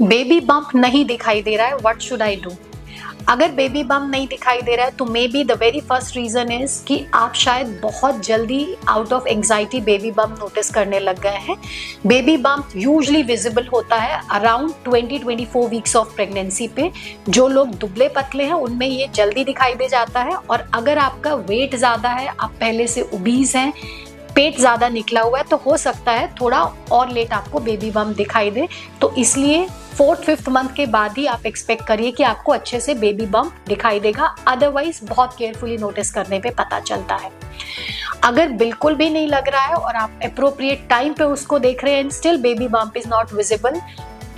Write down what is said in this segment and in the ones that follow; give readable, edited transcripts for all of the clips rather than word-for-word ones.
Baby bump नहीं दिखाई दे रहा है, व्हाट शुड आई डू? अगर बेबी बम्प नहीं दिखाई दे रहा है तो may be the very first reason is कि आप शायद बहुत जल्दी out of anxiety baby bump notice करने लग गए हैं। बेबी बम्प यूजुअली विजिबल होता है अराउंड 20-24 वीक्स ऑफ प्रेगनेंसी पे। जो लोग दुबले पतले हैं उनमें ये जल्दी दिखाई दे जाता है, और अगर आपका वेट ज़्यादा है, आप पहले से ओबीज हैं, पेट ज़्यादा निकला हुआ है, तो हो सकता है थोड़ा और लेट आपको बेबी बम्प दिखाई दे। तो इसलिए 4th-5th मंथ के बाद ही आप एक्सपेक्ट करिए कि आपको अच्छे से बेबी बम्प दिखाई देगा। अदरवाइज बहुत केयरफुली नोटिस करने पे पता चलता है। अगर बिल्कुल भी नहीं लग रहा है और आप अप्रोप्रिएट टाइम पे उसको देख रहे हैं and still baby bump is not visible,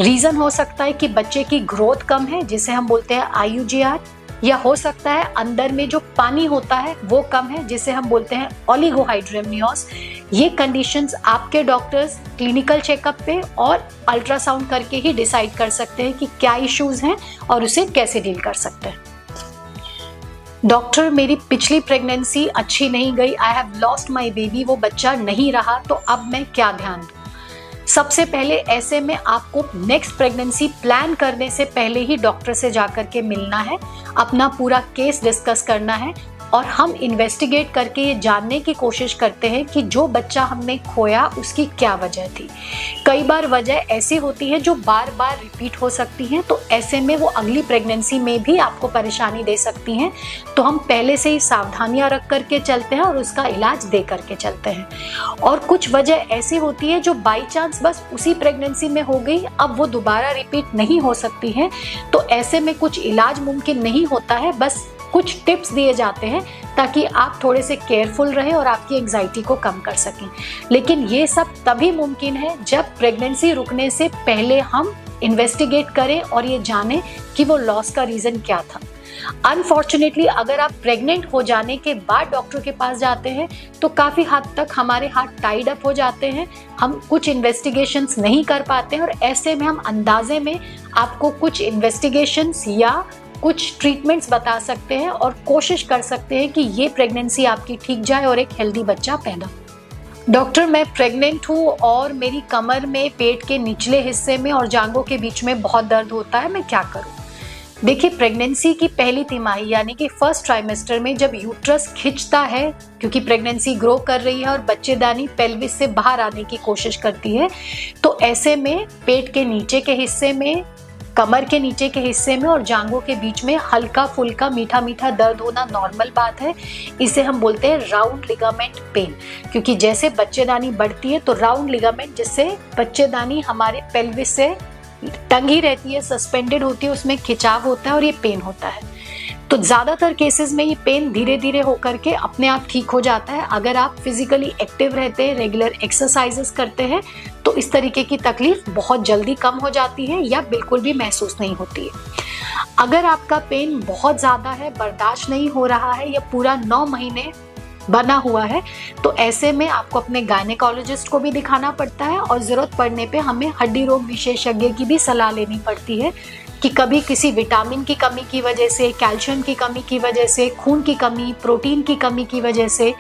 reason हो सकता है कि बच्चे की ग्रोथ कम है, जिसे हम बोलते हैं IUGR, या हो सकता है अंदर में जो पानी होता है वो कम है, जिसे हम बोलते हैं ओलिगोहाइड्रेमनियोस। ये कंडीशंस आपके डॉक्टर्स क्लिनिकल चेकअप पे और अल्ट्रासाउंड करके ही डिसाइड कर सकते हैं कि क्या इश्यूज हैं और उसे कैसे डील कर सकते हैं। डॉक्टर, मेरी पिछली प्रेगनेंसी अच्छी नहीं गई, I have lost my baby, वो बच्चा नहीं रहा, तो अब मैं क्या ध्यान दूं? सबसे पहले ऐसे में आपको नेक्स्ट प्रेगनेंसी प्लान करने से पहले ही डॉक्टर से जाकर के मिलना है, अपना पूरा केस डिस्कस करना है, और हम इन्वेस्टिगेट करके ये जानने की कोशिश करते हैं कि जो बच्चा हमने खोया उसकी क्या वजह थी। कई बार वजह ऐसी होती है जो बार बार रिपीट हो सकती हैं, तो ऐसे में वो अगली प्रेगनेंसी में भी आपको परेशानी दे सकती हैं। तो हम पहले से ही सावधानियां रख करके चलते हैं और उसका इलाज दे करके चलते हैं। और कुछ वजह ऐसी होती है जो बाई चांस बस उसी प्रेगनेंसी में हो गई, अब वो दोबारा रिपीट नहीं हो सकती है, तो ऐसे में कुछ इलाज मुमकिन नहीं होता है, बस कुछ टिप्स दिए जाते हैं ताकि आप थोड़े से केयरफुल रहें और आपकी एंजाइटी को कम कर सकें। लेकिन ये सब तभी मुमकिन है जब प्रेगनेंसी रुकने से पहले हम इन्वेस्टिगेट करें और ये जानें कि वो लॉस का रीज़न क्या था। अनफॉर्चुनेटली अगर आप प्रेग्नेंट हो जाने के बाद डॉक्टर के पास जाते हैं तो काफ़ी हद तक हमारे हाथ टाइड अप हो जाते हैं, हम कुछ इन्वेस्टिगेशंस नहीं कर पाते हैं, और ऐसे में हम अंदाजे में आपको कुछ इन्वेस्टिगेशंस या कुछ ट्रीटमेंट्स बता सकते हैं और कोशिश कर सकते हैं कि ये प्रेगनेंसी आपकी ठीक जाए और एक हेल्दी बच्चा पैदा। डॉक्टर, मैं प्रेग्नेंट हूँ और मेरी कमर में, पेट के निचले हिस्से में और जांघों के बीच में बहुत दर्द होता है, मैं क्या करूँ? देखिए, प्रेगनेंसी की पहली तिमाही यानी कि फर्स्ट ट्राइमेस्टर में जब यूट्रस खिंचता है, क्योंकि प्रेगनेंसी ग्रो कर रही है और बच्चेदानी पेल्विस से बाहर आने की कोशिश करती है, तो ऐसे में पेट के नीचे के हिस्से में, कमर के नीचे के हिस्से में और जांघों के बीच में हल्का फुल्का मीठा मीठा दर्द होना नॉर्मल बात है। इसे हम बोलते हैं राउंड लिगामेंट पेन, क्योंकि जैसे बच्चेदानी बढ़ती है तो राउंड लिगामेंट, जिससे बच्चेदानी हमारे पेल्विस से टंगी रहती है, सस्पेंडेड होती है, उसमें खिंचाव होता है और ये पेन होता है। तो ज़्यादातर केसेस में ये पेन धीरे धीरे होकर के अपने आप ठीक हो जाता है। अगर आप फिजिकली एक्टिव रहते हैं, रेगुलर एक्सरसाइजेस करते हैं, तो इस तरीके की तकलीफ बहुत जल्दी कम हो जाती है या बिल्कुल भी महसूस नहीं होती है। अगर आपका पेन बहुत ज़्यादा है, बर्दाश्त नहीं हो रहा है या पूरा 9 महीने बना हुआ है, तो ऐसे में आपको अपने गायनेकोलॉजिस्ट को भी दिखाना पड़ता है, और ज़रूरत पड़ने पे हमें हड्डी रोग विशेषज्ञ की भी सलाह लेनी पड़ती है कि कभी किसी विटामिन की कमी की वजह से, कैल्शियम की कमी की वजह से, खून की कमी, प्रोटीन की कमी की वजह से,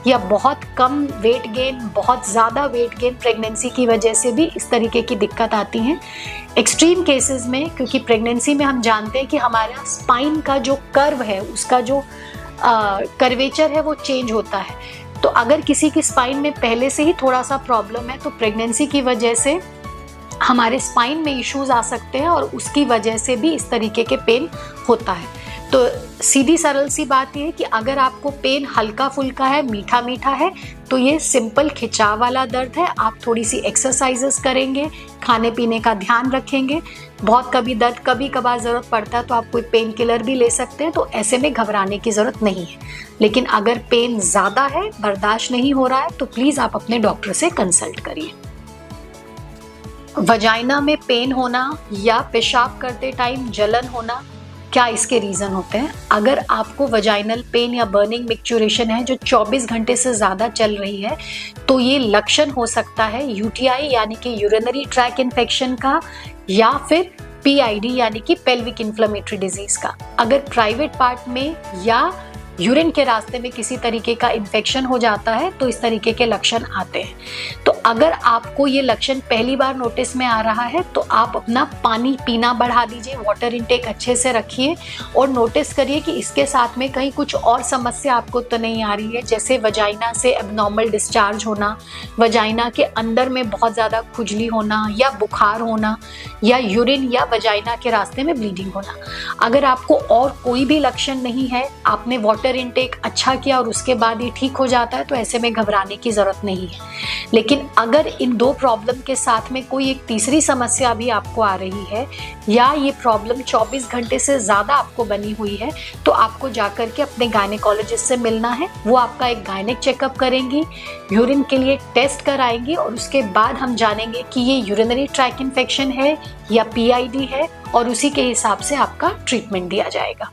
या बहुत कम वेट गेन, बहुत ज़्यादा वेट गेन प्रेगनेंसी की वजह से भी इस तरीके की दिक्कत आती हैं। एक्सट्रीम केसेस में, क्योंकि प्रेगनेंसी में हम जानते हैं कि हमारा स्पाइन का जो कर्व है, उसका जो कर्वेचर है वो चेंज होता है, तो अगर किसी की स्पाइन में पहले से ही थोड़ा सा प्रॉब्लम है तो प्रेगनेंसी की वजह से हमारे स्पाइन में इश्यूज आ सकते हैं और उसकी वजह से भी इस तरीके के पेन होता है। तो सीधी सरल सी बात यह है कि अगर आपको पेन हल्का फुल्का है, मीठा मीठा है, तो ये सिंपल खिंचाव वाला दर्द है। आप थोड़ी सी एक्सरसाइजेस करेंगे, खाने पीने का ध्यान रखेंगे, बहुत कभी दर्द कभी कभार ज़रूरत पड़ता है तो आप कोई पेन किलर भी ले सकते हैं, तो ऐसे में घबराने की ज़रूरत नहीं है। लेकिन अगर पेन ज़्यादा है, बर्दाश्त नहीं हो रहा है, तो प्लीज़ आप अपने डॉक्टर से कंसल्ट करिए। वजाइना में पेन होना या पेशाब करते टाइम जलन होना, क्या इसके रीज़न होते हैं? अगर आपको वजाइनल पेन या बर्निंग मिक्चुरेशन है जो 24 घंटे से ज़्यादा चल रही है, तो ये लक्षण हो सकता है यूटीआई यानी कि यूरिनरी ट्रैक इन्फेक्शन का, या फिर पीआईडी यानी कि पेल्विक इन्फ्लेमेटरी डिजीज़ का। अगर प्राइवेट पार्ट में या यूरिन के रास्ते में किसी तरीके का इन्फेक्शन हो जाता है तो इस तरीके के लक्षण आते हैं। तो अगर आपको ये लक्षण पहली बार नोटिस में आ रहा है तो आप अपना पानी पीना बढ़ा दीजिए, वाटर इनटेक अच्छे से रखिए और नोटिस करिए कि इसके साथ में कहीं कुछ और समस्या आपको तो नहीं आ रही है, जैसे वजाइना से एब्नॉर्मल डिस्चार्ज होना, वजाइना के अंदर में बहुत ज़्यादा खुजली होना या बुखार होना या यूरिन या वजाइना के रास्ते में ब्लीडिंग होना। अगर आपको और कोई भी लक्षण नहीं है, आपने वाटर इनटेक अच्छा किया और उसके बाद ही ठीक हो जाता है, तो ऐसे में घबराने की ज़रूरत नहीं है। लेकिन अगर इन दो प्रॉब्लम के साथ में कोई एक तीसरी समस्या भी आपको आ रही है या ये प्रॉब्लम 24 घंटे से ज़्यादा आपको बनी हुई है, तो आपको जाकर के अपने गायनेकोलॉजिस्ट से मिलना है। वो आपका एक गायनेक चेकअप करेंगी, यूरिन के लिए टेस्ट कराएंगी और उसके बाद हम जानेंगे कि ये यूरिनरी ट्रैक इन्फेक्शन है या PID है और उसी के हिसाब से आपका ट्रीटमेंट दिया जाएगा।